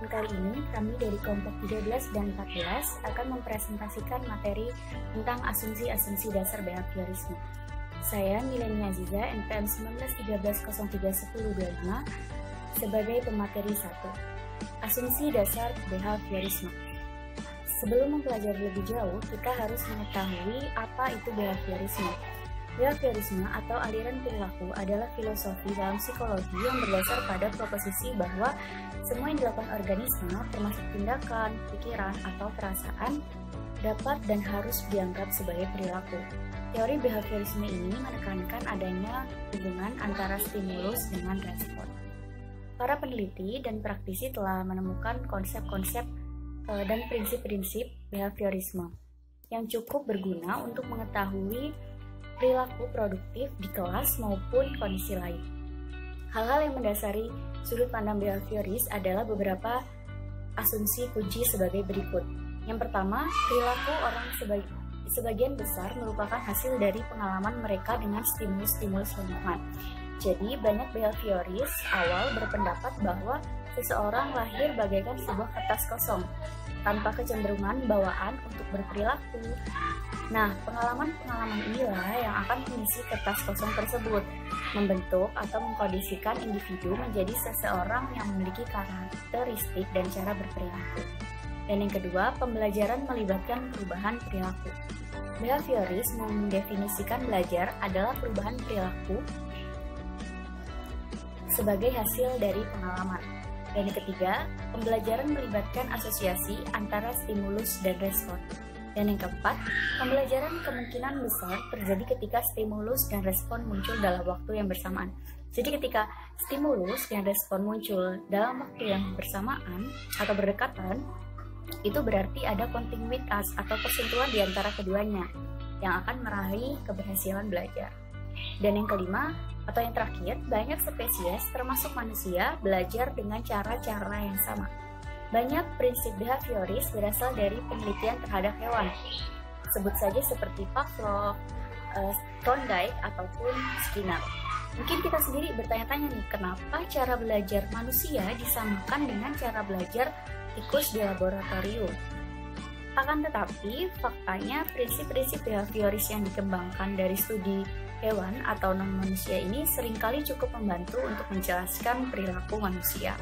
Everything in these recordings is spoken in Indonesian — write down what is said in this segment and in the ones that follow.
Kali ini kami dari kelompok 13 dan 14 akan mempresentasikan materi tentang asumsi-asumsi dasar behaviorisme. Saya Milenia Aziza, NPM 1913031025 sebagai pemateri 1. Asumsi dasar behaviorisme. Sebelum mempelajari lebih jauh, kita harus mengetahui apa itu behaviorisme. Behaviorisme atau aliran perilaku adalah filosofi dalam psikologi yang berdasar pada proposisi bahwa semua yang dilakukan organisme, termasuk tindakan, pikiran, atau perasaan, dapat dan harus dianggap sebagai perilaku. Teori behaviorisme ini menekankan adanya hubungan antara stimulus dengan respon. Para peneliti dan praktisi telah menemukan konsep-konsep dan prinsip-prinsip behaviorisme yang cukup berguna untuk mengetahui perilaku produktif di kelas maupun kondisi lain. Hal-hal yang mendasari sudut pandang behavioris adalah beberapa asumsi kunci sebagai berikut. Yang pertama, perilaku orang sebagian besar merupakan hasil dari pengalaman mereka dengan stimulus-stimulus lingkungan. Jadi, banyak behavioris awal berpendapat bahwa seseorang lahir bagaikan sebuah kertas kosong, tanpa kecenderungan bawaan untuk berperilaku. Nah, pengalaman-pengalaman inilah yang akan mengisi kertas kosong tersebut, membentuk atau mengkondisikan individu menjadi seseorang yang memiliki karakteristik dan cara berperilaku. Dan yang kedua, pembelajaran melibatkan perubahan perilaku. Behavioris mendefinisikan belajar adalah perubahan perilaku sebagai hasil dari pengalaman. Dan yang ketiga, pembelajaran melibatkan asosiasi antara stimulus dan respon. Dan yang keempat, pembelajaran kemungkinan besar terjadi ketika stimulus dan respon muncul dalam waktu yang bersamaan. Jadi ketika stimulus dan respon muncul dalam waktu yang bersamaan atau berdekatan, itu berarti ada kontinuitas atau persentuhan di antara keduanya yang akan meraih keberhasilan belajar. Dan yang kelima, atau yang terakhir, banyak spesies termasuk manusia belajar dengan cara-cara yang sama. Banyak prinsip behavioris berasal dari penelitian terhadap hewan. Sebut saja seperti Pavlov, Thorndike, ataupun Skinner. Mungkin kita sendiri bertanya-tanya nih, kenapa cara belajar manusia disamakan dengan cara belajar tikus di laboratorium? Akan tetapi, faktanya prinsip-prinsip behavioris yang dikembangkan dari studi hewan atau non-manusia ini seringkali cukup membantu untuk menjelaskan perilaku manusia.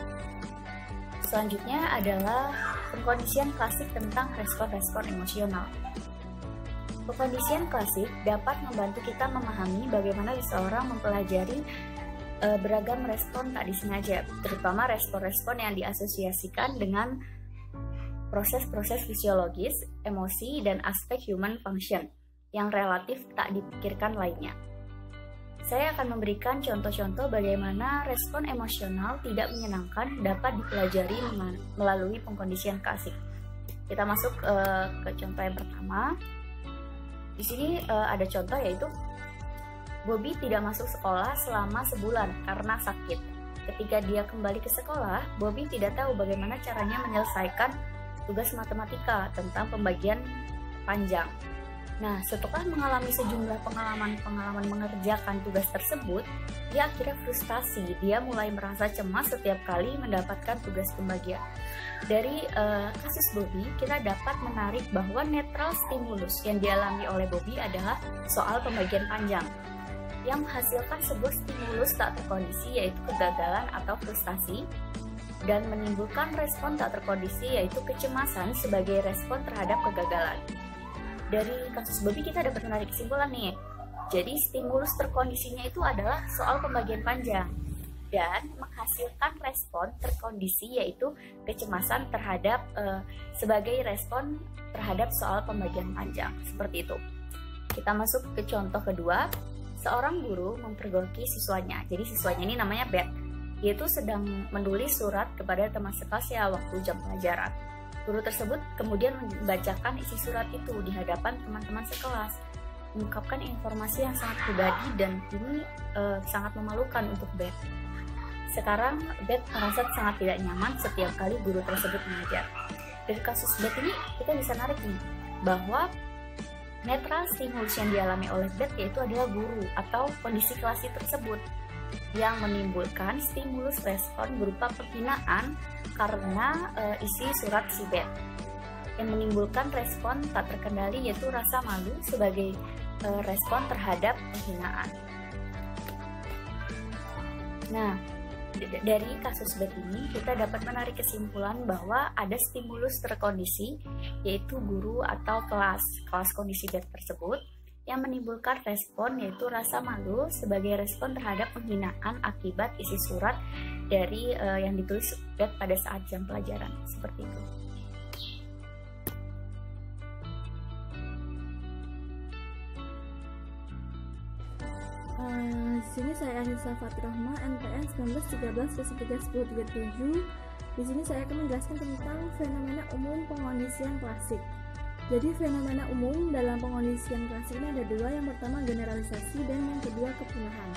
Selanjutnya adalah pengkondisian klasik tentang respon-respon emosional. Pengkondisian klasik dapat membantu kita memahami bagaimana seseorang mempelajari beragam respon tak disengaja, terutama respon-respon yang diasosiasikan dengan proses-proses fisiologis, emosi, dan aspek human function yang relatif tak dipikirkan lainnya. Saya akan memberikan contoh-contoh bagaimana respon emosional tidak menyenangkan dapat dipelajari melalui pengkondisian klasik. Kita masuk ke contoh yang pertama. Di sini ada contoh yaitu Bobby tidak masuk sekolah selama sebulan karena sakit. Ketika dia kembali ke sekolah, Bobby tidak tahu bagaimana caranya menyelesaikan tugas matematika tentang pembagian panjang. Nah, setelah mengalami sejumlah pengalaman mengerjakan tugas tersebut, dia akhirnya frustasi. Dia mulai merasa cemas setiap kali mendapatkan tugas pembagian. Dari kasus Bobby, kita dapat menarik bahwa netral stimulus yang dialami oleh Bobby adalah soal pembagian panjang, yang menghasilkan sebuah stimulus tak terkondisi yaitu kegagalan atau frustasi, dan menimbulkan respon tak terkondisi yaitu kecemasan sebagai respon terhadap kegagalan. Dari kasus Bobby kita dapat menarik kesimpulan nih. Jadi stimulus terkondisinya itu adalah soal pembagian panjang dan menghasilkan respon terkondisi yaitu kecemasan terhadap sebagai respon terhadap soal pembagian panjang. Seperti itu. Kita masuk ke contoh kedua. Seorang guru mempergoki siswanya. Jadi siswanya ini namanya Beth. Dia itu sedang menulis surat kepada teman sekelasnya waktu jam pelajaran. Guru tersebut kemudian membacakan isi surat itu di hadapan teman-teman sekelas, mengungkapkan informasi yang sangat pribadi dan ini sangat memalukan untuk Beth. Sekarang Beth merasa sangat tidak nyaman setiap kali guru tersebut mengajar. Dari kasus Beth ini kita bisa narik nih bahwa netral stimulus yang dialami oleh Beth yaitu adalah guru atau kondisi kelas tersebut. yang menimbulkan stimulus respon berupa penghinaan karena isi surat si B. Yang menimbulkan respon tak terkendali yaitu rasa malu sebagai respon terhadap penghinaan. Nah, dari kasus bed ini kita dapat menarik kesimpulan bahwa ada stimulus terkondisi yaitu guru atau kelas kondisi bed tersebut yang menimbulkan respon yaitu rasa malu sebagai respon terhadap penghinaan akibat isi surat dari yang ditulis bed pada saat jam pelajaran, seperti itu. Di sini saya Anissa Fatrahma, NPM 1913-13-1037. Di sini saya akan menjelaskan tentang fenomena umum pengkondisian klasik. Jadi fenomena umum dalam pengkondisian klasik ini ada dua, yang pertama generalisasi dan yang kedua kepunahan.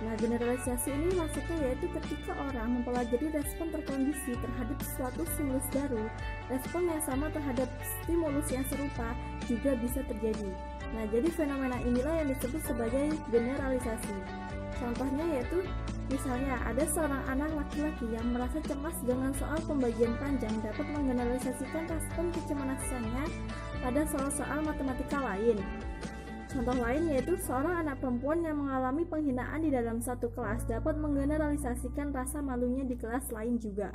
Nah, generalisasi ini maksudnya yaitu ketika orang mempelajari respon terkondisi terhadap suatu stimulus baru, respon yang sama terhadap stimulus yang serupa juga bisa terjadi. Nah, jadi fenomena inilah yang disebut sebagai generalisasi. Contohnya yaitu, misalnya ada seorang anak laki-laki yang merasa cemas dengan soal pembagian panjang dapat menggeneralisasikan respon kecemasannya pada soal-soal matematika lain. Contoh lain yaitu seorang anak perempuan yang mengalami penghinaan di dalam satu kelas dapat menggeneralisasikan rasa malunya di kelas lain juga.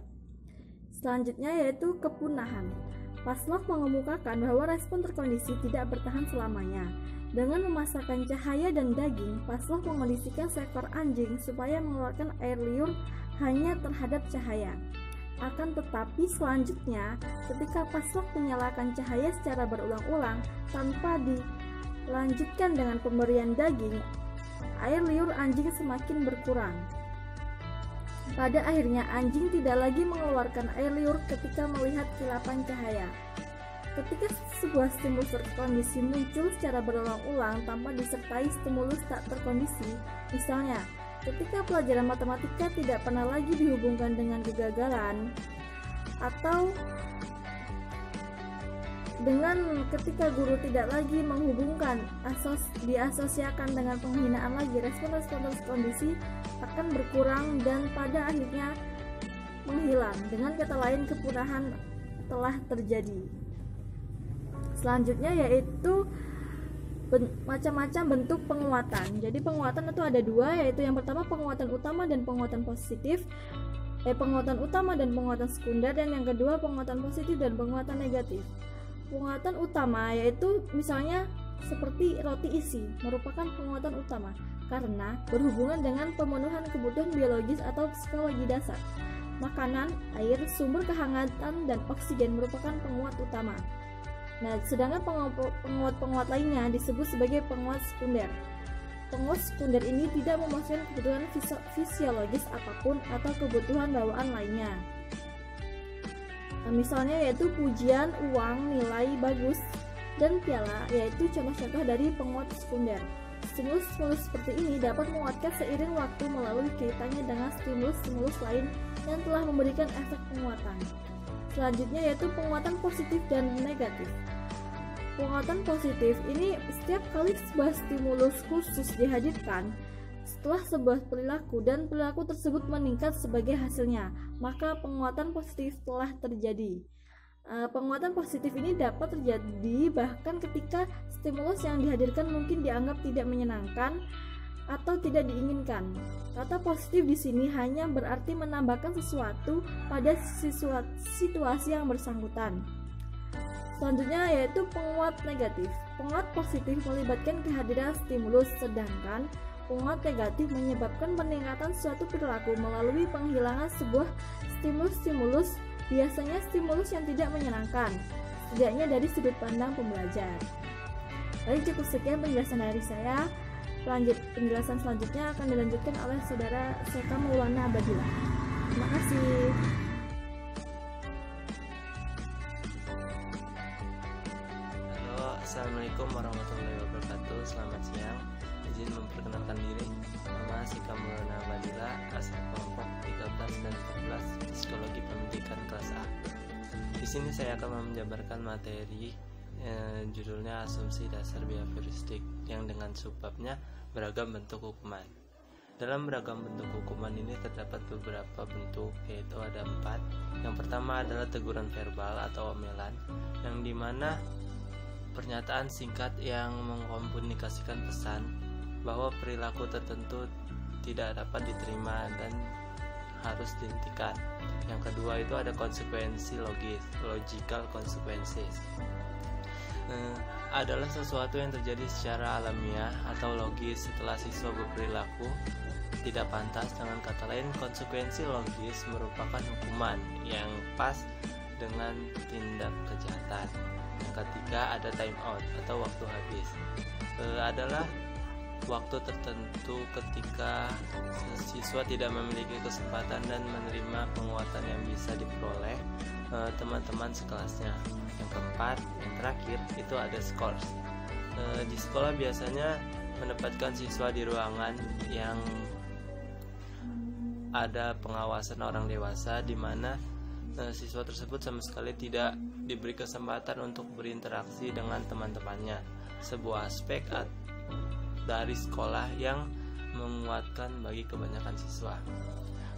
Selanjutnya yaitu kepunahan. Paslow mengemukakan bahwa respon terkondisi tidak bertahan selamanya. Dengan memasakkan cahaya dan daging, Paslow mengondisikan seekor anjing supaya mengeluarkan air liur hanya terhadap cahaya. Akan tetapi selanjutnya, ketika Paslow menyalakan cahaya secara berulang-ulang tanpa dilanjutkan dengan pemberian daging, air liur anjing semakin berkurang. Pada akhirnya anjing tidak lagi mengeluarkan air liur ketika melihat kilapan cahaya. Ketika sebuah stimulus terkondisi muncul secara berulang-ulang tanpa disertai stimulus tak terkondisi, misalnya ketika pelajaran matematika tidak pernah lagi dihubungkan dengan kegagalan, atau dengan ketika guru tidak lagi menghubungkan diasosiasikan dengan penghinaan lagi, respon-respon terkondisi akan berkurang dan pada akhirnya menghilang. Dengan kata lain, kepunahan telah terjadi. Selanjutnya yaitu macam-macam bentuk penguatan. Jadi penguatan itu ada dua, yaitu yang pertama penguatan utama dan penguatan positif, penguatan utama dan penguatan sekunder, dan yang kedua penguatan positif dan penguatan negatif. Penguatan utama yaitu misalnya seperti roti isi merupakan penguatan utama karena berhubungan dengan pemenuhan kebutuhan biologis atau psikologi dasar. Makanan, air, sumber kehangatan, dan oksigen merupakan penguat utama. Nah, sedangkan penguat lainnya disebut sebagai penguat sekunder. Penguat sekunder ini tidak memasukkan kebutuhan fisiologis apapun atau kebutuhan bawaan lainnya. Nah, misalnya yaitu pujian, uang, nilai bagus, dan piala, yaitu contoh-contoh dari penguat sekunder. Stimulus-stimulus seperti ini dapat menguatkan seiring waktu melalui kaitannya dengan stimulus-stimulus lain yang telah memberikan efek penguatan. Selanjutnya yaitu penguatan positif dan negatif. Penguatan positif ini setiap kali sebuah stimulus khusus dihadirkan setelah sebuah perilaku dan perilaku tersebut meningkat sebagai hasilnya, maka penguatan positif telah terjadi. Penguatan positif ini dapat terjadi bahkan ketika stimulus yang dihadirkan mungkin dianggap tidak menyenangkan atau tidak diinginkan. Kata positif di sini hanya berarti menambahkan sesuatu pada situasi yang bersangkutan. Selanjutnya yaitu penguat negatif. Penguat positif melibatkan kehadiran stimulus, sedangkan penguat negatif menyebabkan peningkatan suatu perilaku melalui penghilangan sebuah stimulus, biasanya stimulus yang tidak menyenangkan, setidaknya dari sudut pandang pembelajar. Baik, cukup sekian penjelasan dari saya. Penjelasan selanjutnya akan dilanjutkan oleh saudara Seka Maulana Abadillah. Terima kasih. Halo, assalamualaikum warahmatullahi wabarakatuh. Selamat siang. Izin memperkenalkan diri. Nama Seka Maulana Abadillah, asal kelompok 13 dan 14 Psikologi Pendidikan kelas A. Di sini saya akan menjabarkan materi judulnya asumsi dasar behavioristik yang dengan subbabnya beragam bentuk hukuman. Dalam beragam bentuk hukuman ini terdapat beberapa bentuk, yaitu ada 4. Yang pertama adalah teguran verbal atau omelan, yang dimana pernyataan singkat yang mengkomunikasikan pesan bahwa perilaku tertentu tidak dapat diterima dan harus dihentikan. Yang kedua itu ada konsekuensi logis, logical consequences. Adalah sesuatu yang terjadi secara alamiah atau logis setelah siswa berperilaku tidak pantas. Dengan kata lain, konsekuensi logis merupakan hukuman yang pas dengan tindak kejahatan. Yang ketiga ada time out atau waktu habis. Adalah waktu tertentu ketika siswa tidak memiliki kesempatan dan menerima penguatan yang bisa diperoleh teman-teman sekelasnya. Yang keempat, yang terakhir itu ada scores. Di sekolah biasanya menempatkan siswa di ruangan yang ada pengawasan orang dewasa, di mana siswa tersebut sama sekali tidak diberi kesempatan untuk berinteraksi dengan teman-temannya. Sebuah aspek dari sekolah yang menguatkan bagi kebanyakan siswa.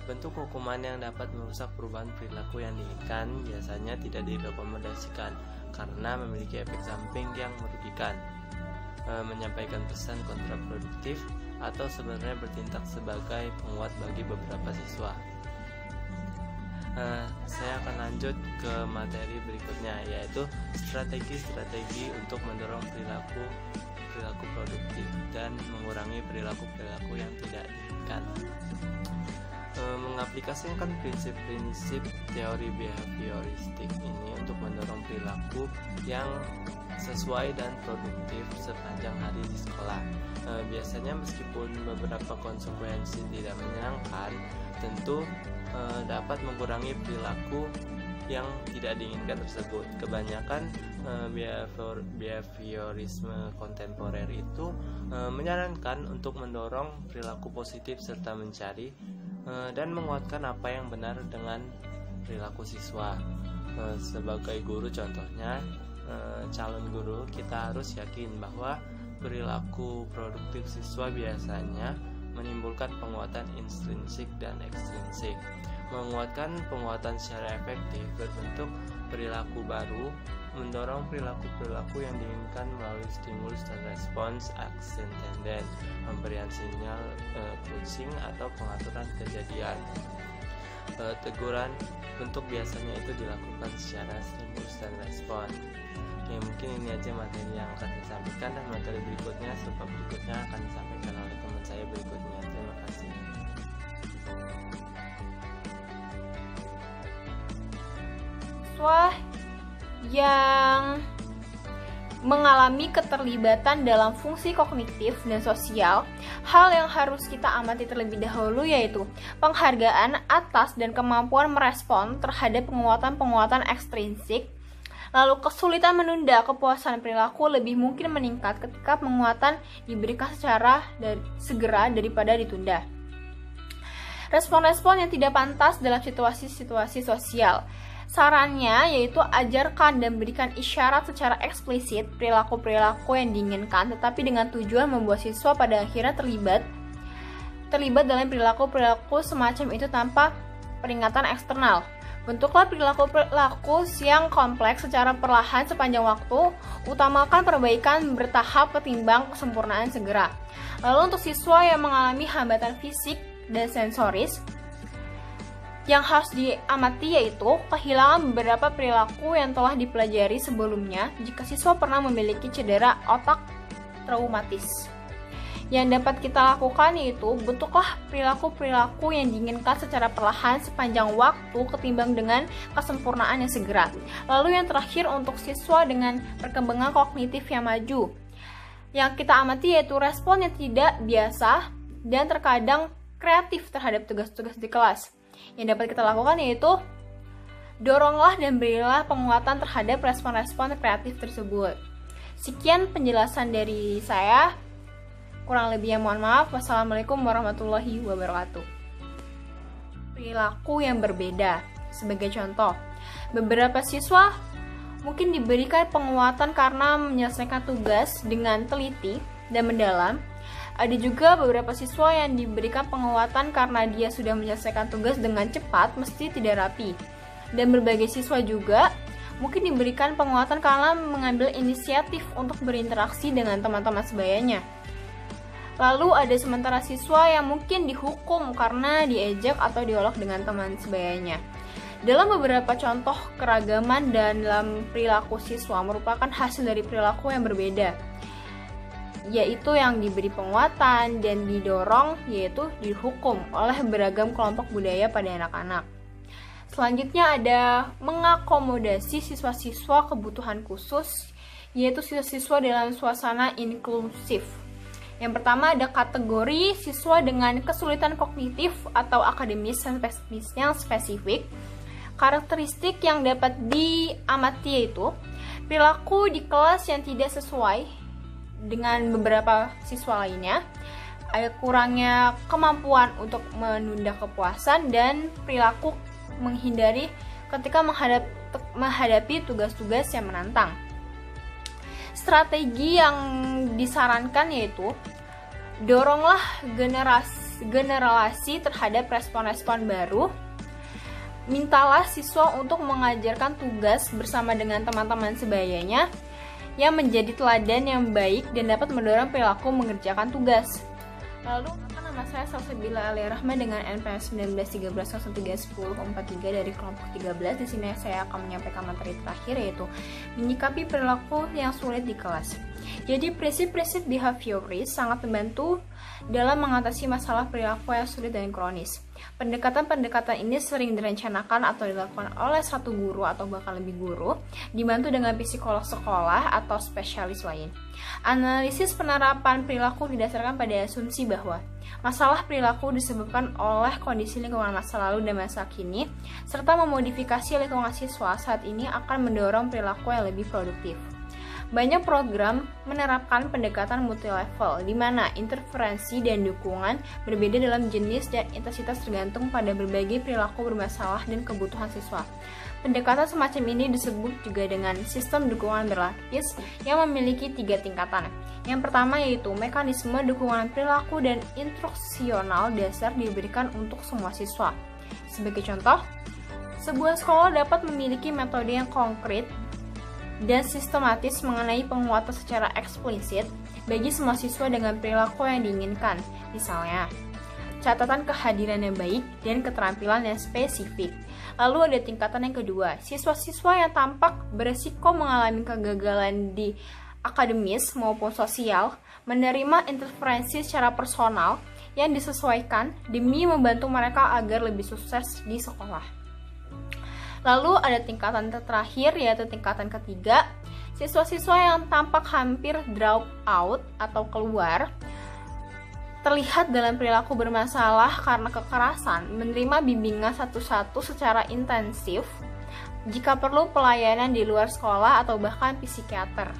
Bentuk hukuman yang dapat merusak perubahan perilaku yang diinginkan biasanya tidak direkomendasikan karena memiliki efek samping yang merugikan, menyampaikan pesan kontraproduktif, atau sebenarnya bertindak sebagai penguat bagi beberapa siswa. Saya akan lanjut ke materi berikutnya, yaitu strategi-strategi untuk mendorong perilaku produktif dan mengurangi perilaku yang tidak diinginkan. Mengaplikasikan prinsip-prinsip teori behavioristik ini untuk mendorong perilaku yang sesuai dan produktif sepanjang hari di sekolah. Biasanya meskipun beberapa konsekuensi tidak menyenangkan, tentu dapat mengurangi perilaku yang tidak diinginkan tersebut. Kebanyakan behaviorisme kontemporer itu menyarankan untuk mendorong perilaku positif serta mencari dan menguatkan apa yang benar dengan perilaku siswa. Sebagai guru contohnya, calon guru, kita harus yakin bahwa perilaku produktif siswa biasanya menimbulkan penguatan intrinsik dan ekstrinsik. Menguatkan penguatan secara efektif berbentuk perilaku baru, mendorong perilaku yang diinginkan melalui stimulus dan respons action tenden, pemberian sinyal coaching atau pengaturan kejadian. Teguran bentuk biasanya itu dilakukan secara stimulus dan respon. Ya, mungkin ini aja materi yang akan saya sampaikan, dan materi berikutnya akan disampaikan oleh teman saya berikutnya. Terima kasih. Siswa yang mengalami keterlibatan dalam fungsi kognitif dan sosial, hal yang harus kita amati terlebih dahulu yaitu penghargaan atas dan kemampuan merespon terhadap penguatan ekstrinsik. Lalu kesulitan menunda kepuasan perilaku lebih mungkin meningkat ketika penguatan diberikan secara segera daripada ditunda. Respon-respon yang tidak pantas dalam situasi-situasi sosial. Sarannya yaitu ajarkan dan berikan isyarat secara eksplisit perilaku-perilaku yang diinginkan, tetapi dengan tujuan membuat siswa pada akhirnya terlibat dalam perilaku-perilaku semacam itu tanpa peringatan eksternal. Bentuklah perilaku yang kompleks secara perlahan sepanjang waktu, utamakan perbaikan bertahap ketimbang kesempurnaan segera. Lalu untuk siswa yang mengalami hambatan fisik dan sensoris, yang harus diamati yaitu kehilangan beberapa perilaku yang telah dipelajari sebelumnya jika siswa pernah memiliki cedera otak traumatis. Yang dapat kita lakukan yaitu bentuklah perilaku-perilaku yang diinginkan secara perlahan sepanjang waktu ketimbang dengan kesempurnaan yang segera. Lalu yang terakhir untuk siswa dengan perkembangan kognitif yang maju, yang kita amati yaitu respon yang tidak biasa dan terkadang kreatif terhadap tugas-tugas di kelas. Yang dapat kita lakukan yaitu doronglah dan berilah penguatan terhadap respon-respon kreatif tersebut. Sekian penjelasan dari saya. Kurang lebihnya mohon maaf. Wassalamualaikum warahmatullahi wabarakatuh. Perilaku yang berbeda. Sebagai contoh, beberapa siswa mungkin diberikan penguatan karena menyelesaikan tugas dengan teliti dan mendalam. Ada juga beberapa siswa yang diberikan penguatan karena dia sudah menyelesaikan tugas dengan cepat, mesti tidak rapi. Dan berbagai siswa juga mungkin diberikan penguatan karena mengambil inisiatif untuk berinteraksi dengan teman-teman sebayanya. Lalu ada sementara siswa yang mungkin dihukum karena diejek atau diolok dengan teman sebayanya. Dalam beberapa contoh keragaman dan dalam perilaku siswa merupakan hasil dari perilaku yang berbeda, yaitu yang diberi penguatan dan didorong yaitu dihukum oleh beragam kelompok budaya pada anak-anak. Selanjutnya ada mengakomodasi siswa-siswa kebutuhan khusus, yaitu siswa-siswa dalam suasana inklusif. Yang pertama ada kategori siswa dengan kesulitan kognitif atau akademis yang spesifik. Karakteristik yang dapat diamati yaitu perilaku di kelas yang tidak sesuai dengan beberapa siswa lainnya, ada kurangnya kemampuan untuk menunda kepuasan, dan perilaku menghindari ketika menghadapi tugas-tugas yang menantang. Strategi yang disarankan yaitu doronglah generasi terhadap respon-respon baru. Mintalah siswa untuk mengajarkan tugas bersama dengan teman-teman sebayanya yang menjadi teladan yang baik dan dapat mendorong perilaku mengerjakan tugas. Lalu, nama saya Salsabila Alia Rahma dengan NPM 1913031043 dari kelompok 13. Di sini saya akan menyampaikan materi terakhir, yaitu menyikapi perilaku yang sulit di kelas. Jadi prinsip-prinsip behavioris sangat membantu dalam mengatasi masalah perilaku yang sulit dan kronis. Pendekatan-pendekatan ini sering direncanakan atau dilakukan oleh satu guru atau bahkan lebih guru, dibantu dengan psikolog sekolah atau spesialis lain. Analisis penerapan perilaku didasarkan pada asumsi bahwa masalah perilaku disebabkan oleh kondisi lingkungan masa lalu dan masa kini, serta memodifikasi lingkungan siswa saat ini akan mendorong perilaku yang lebih produktif. Banyak program menerapkan pendekatan multilevel, di mana interferensi dan dukungan berbeda dalam jenis dan intensitas tergantung pada berbagai perilaku bermasalah dan kebutuhan siswa. Pendekatan semacam ini disebut juga dengan sistem dukungan berlapis yang memiliki 3 tingkatan. Yang pertama yaitu mekanisme dukungan perilaku dan instruksional dasar diberikan untuk semua siswa. Sebagai contoh, sebuah sekolah dapat memiliki metode yang konkret dan sistematis mengenai penguatan secara eksplisit bagi semua siswa dengan perilaku yang diinginkan. Misalnya, catatan kehadiran yang baik dan keterampilan yang spesifik. Lalu ada tingkatan yang kedua, siswa-siswa yang tampak beresiko mengalami kegagalan di akademis maupun sosial, menerima interferensi secara personal yang disesuaikan demi membantu mereka agar lebih sukses di sekolah. Lalu ada tingkatan terakhir, yaitu tingkatan ketiga, siswa-siswa yang tampak hampir drop out atau keluar, terlihat dalam perilaku bermasalah karena kekerasan, menerima bimbingan satu-satu secara intensif, jika perlu pelayanan di luar sekolah atau bahkan psikiater.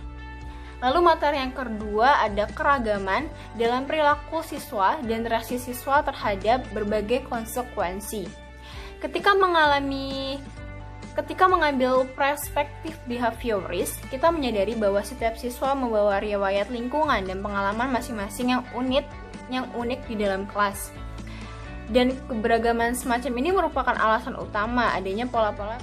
Lalu materi yang kedua ada keragaman dalam perilaku siswa dan reaksi siswa terhadap berbagai konsekuensi. Ketika mengambil perspektif behavioris, kita menyadari bahwa setiap siswa membawa riwayat lingkungan dan pengalaman masing-masing yang unik di dalam kelas. Dan keberagaman semacam ini merupakan alasan utama adanya pola-pola